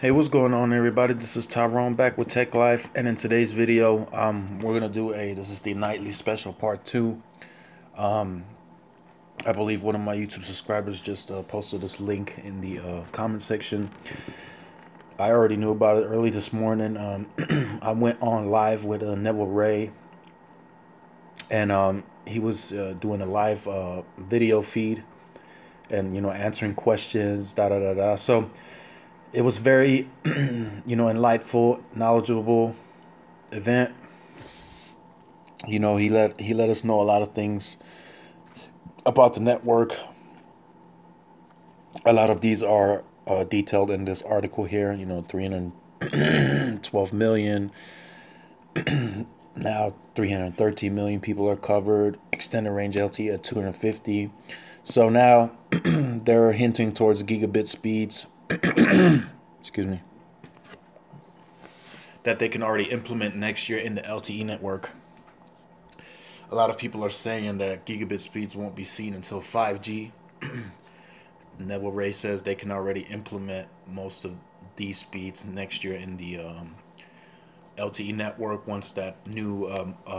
Hey, what's going on, everybody? This is Tyrone back with Tech Life, and in today's video, we're gonna do this is the nightly special part 2. I believe one of my YouTube subscribers just posted this link in the comment section. I already knew about it early this morning. I went on live with Neville Ray, and he was doing a live video feed, and answering questions, da da da da. So it was very, enlightful, knowledgeable event. He let us know a lot of things about the network. A lot of these are detailed in this article here. 312 million. Now 313 million people are covered. Extended range LTE at 250. So now they're hinting towards gigabit speeds. Excuse me. That they can already implement next year in the LTE network. A lot of people are saying that gigabit speeds won't be seen until 5G. Neville Ray says they can already implement most of these speeds next year in the LTE network once that new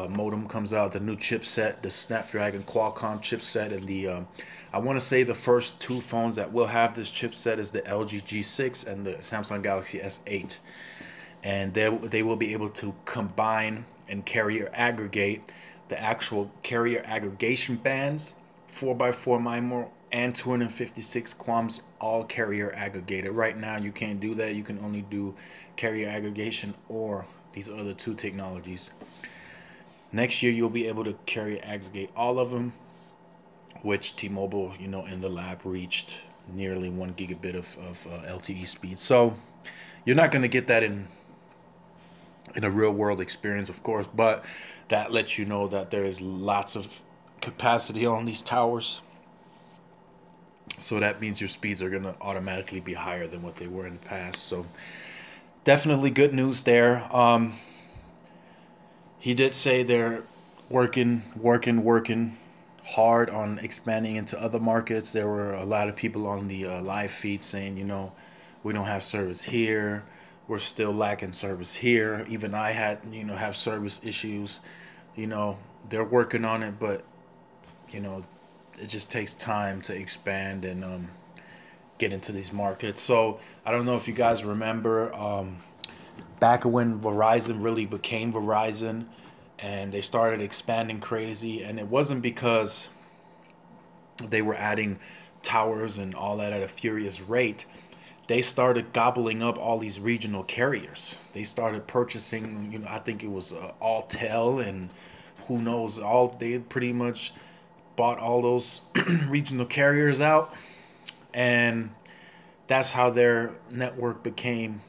modem comes out, the new chipset, the Snapdragon Qualcomm chipset, and the I want to say the first two phones that will have this chipset is the LG G6 and the Samsung Galaxy S8, and they will be able to combine and carrier aggregate the actual carrier aggregation bands, 4x4 MIMO and 256 QAMs, all carrier aggregated. Right now you can't do that. You can only do carrier aggregation or these other two technologies. Next year you'll be able to carrier aggregate all of them, which T-Mobile, in the lab reached nearly 1 gigabit of LTE speed. So you're not going to get that in a real world experience, of course, but that lets you know that there is lots of capacity on these towers. So that means your speeds are going to automatically be higher than what they were in the past. So definitely good news there. He did say they're working hard on expanding into other markets. There were a lot of people on the live feed saying, we don't have service here. We're still lacking service here. Even I had, have service issues. They're working on it, but, it just takes time to expand and get into these markets. So I don't know if you guys remember back when Verizon really became Verizon and they started expanding crazy, and it wasn't because they were adding towers and all that at a furious rate. They started gobbling up all these regional carriers. They started purchasing, I think it was Alltel and who knows, they pretty much bought all those regional carriers out, and that's how their network became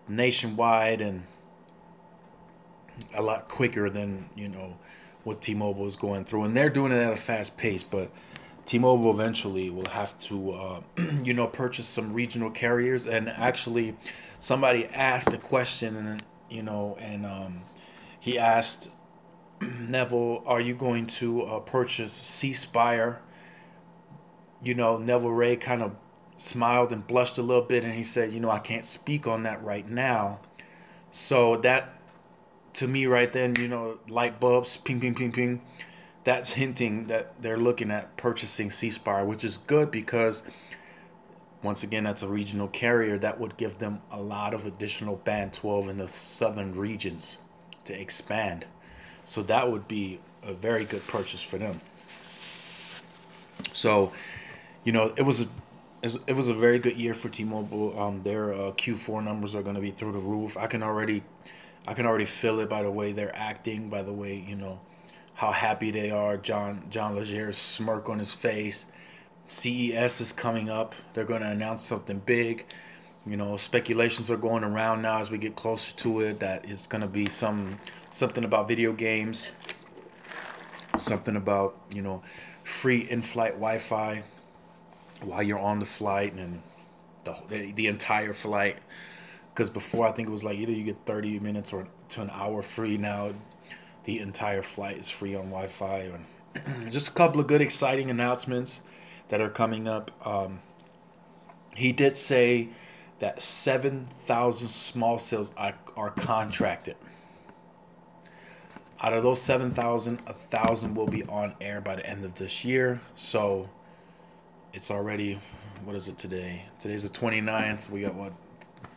nationwide and a lot quicker than what T-Mobile is going through. And they're doing it at a fast pace, but T-Mobile eventually will have to purchase some regional carriers. And actually somebody asked a question, and he asked Neville, are you going to purchase C Spire? Neville Ray kind of smiled and blushed a little bit, and he said, I can't speak on that right now. So that, to me right then, light bulbs, ping, ping, ping, ping. That's hinting that they're looking at purchasing C Spire, which is good because, once again, that's a regional carrier that would give them a lot of additional band 12 in the southern regions to expand. So that would be a very good purchase for them. So, it was a very good year for T-Mobile. Their Q4 numbers are going to be through the roof. I can already feel it by the way they're acting, by the way, how happy they are. John Legere's smirk on his face. CES is coming up. They're going to announce something big. Speculations are going around now as we get closer to it that it's going to be something about video games, something about, free in-flight Wi-Fi while you're on the flight and the entire flight. Because before, I think it was like either you get 30 minutes or to an hour free. Now the entire flight is free on Wi-Fi. And just a couple of good, exciting announcements that are coming up. He did say that 7,000 small cells are contracted. Out of those 7,000, 1,000 will be on air by the end of this year. So it's already, what is it today? Today's the 29th. We got, what,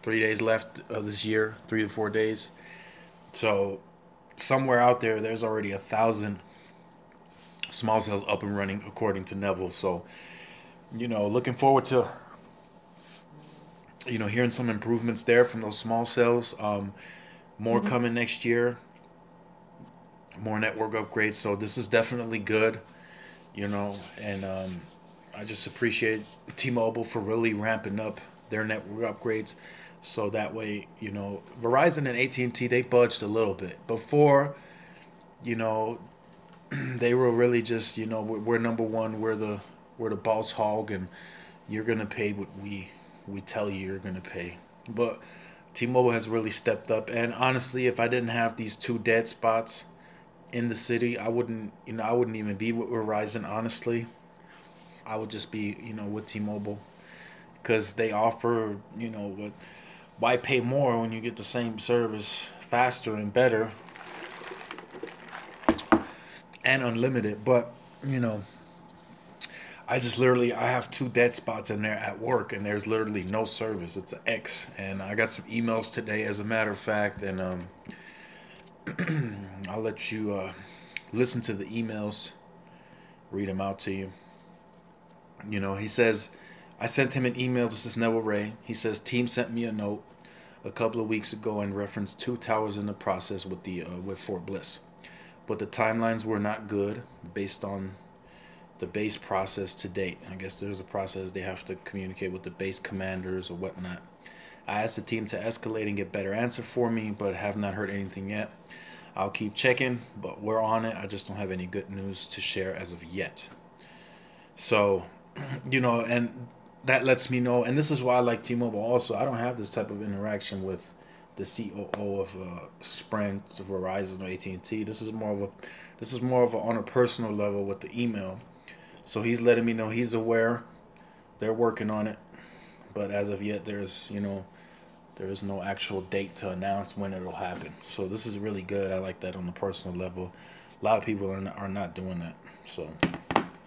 3 days left of this year, 3 to 4 days. So somewhere out there, there's already 1,000 small cells up and running, according to Neville. So, looking forward to, hearing some improvements there from those small cells. More coming next year. More network upgrades. So this is definitely good, and I just appreciate T-Mobile for really ramping up their network upgrades. So that way, Verizon and AT&T, they budged a little bit. Before, they were really just, we're number one, we're the boss hog, and you're gonna pay what we tell you you're gonna pay. But T-Mobile has really stepped up, and honestly, if I didn't have these 2 dead spots in the city, I wouldn't even be with Verizon. Honestly, I would just be, with T-Mobile, because they offer, why pay more when you get the same service faster and better and unlimited? But I have 2 dead spots in there at work, and there's literally no service. It's an X, and I got some emails today, as a matter of fact, and I'll let you listen to the emails, read them out to you. He says, I sent him an email. This is Neville Ray. He says, team sent me a note a couple of weeks ago and referenced 2 towers in the process with Fort Bliss, but the timelines were not good based on the base process to date. I guess there's a process they have to communicate with the base commanders or whatnot. I asked the team to escalate and get better answer for me, but have not heard anything yet. I'll keep checking, but we're on it. I just don't have any good news to share as of yet. So, and that lets me know, and this is why I like T-Mobile also. I don't have this type of interaction with the COO of Sprint, Verizon, or AT&T. This is more of a on a personal level with the email. So he's letting me know he's aware. They're working on it, but as of yet, there is no actual date to announce when it'll happen. So this is really good. I like that on the personal level. A lot of people are not doing that. So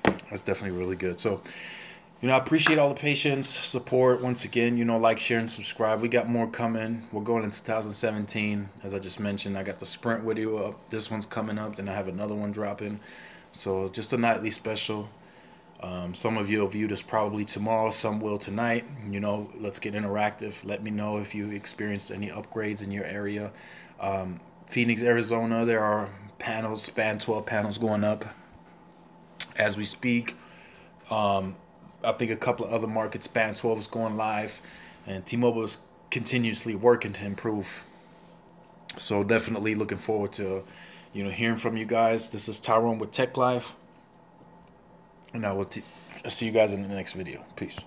that's definitely really good. So, I appreciate all the patience, support. Once again, like, share, and subscribe. We got more coming. We're going into 2017. As I just mentioned, I got the Sprint video up. This one's coming up. Then I have another one dropping. So just a nightly special. Some of you will view this probably tomorrow. Some will tonight. Let's get interactive. Let me know if you experienced any upgrades in your area. Phoenix, Arizona, there are panels, span 12 panels going up as we speak. I think a couple of other markets, span 12 is going live, and T-Mobile is continuously working to improve. So definitely looking forward to, hearing from you guys. This is Tyrone with Tech Life, and I will see you guys in the next video. Peace.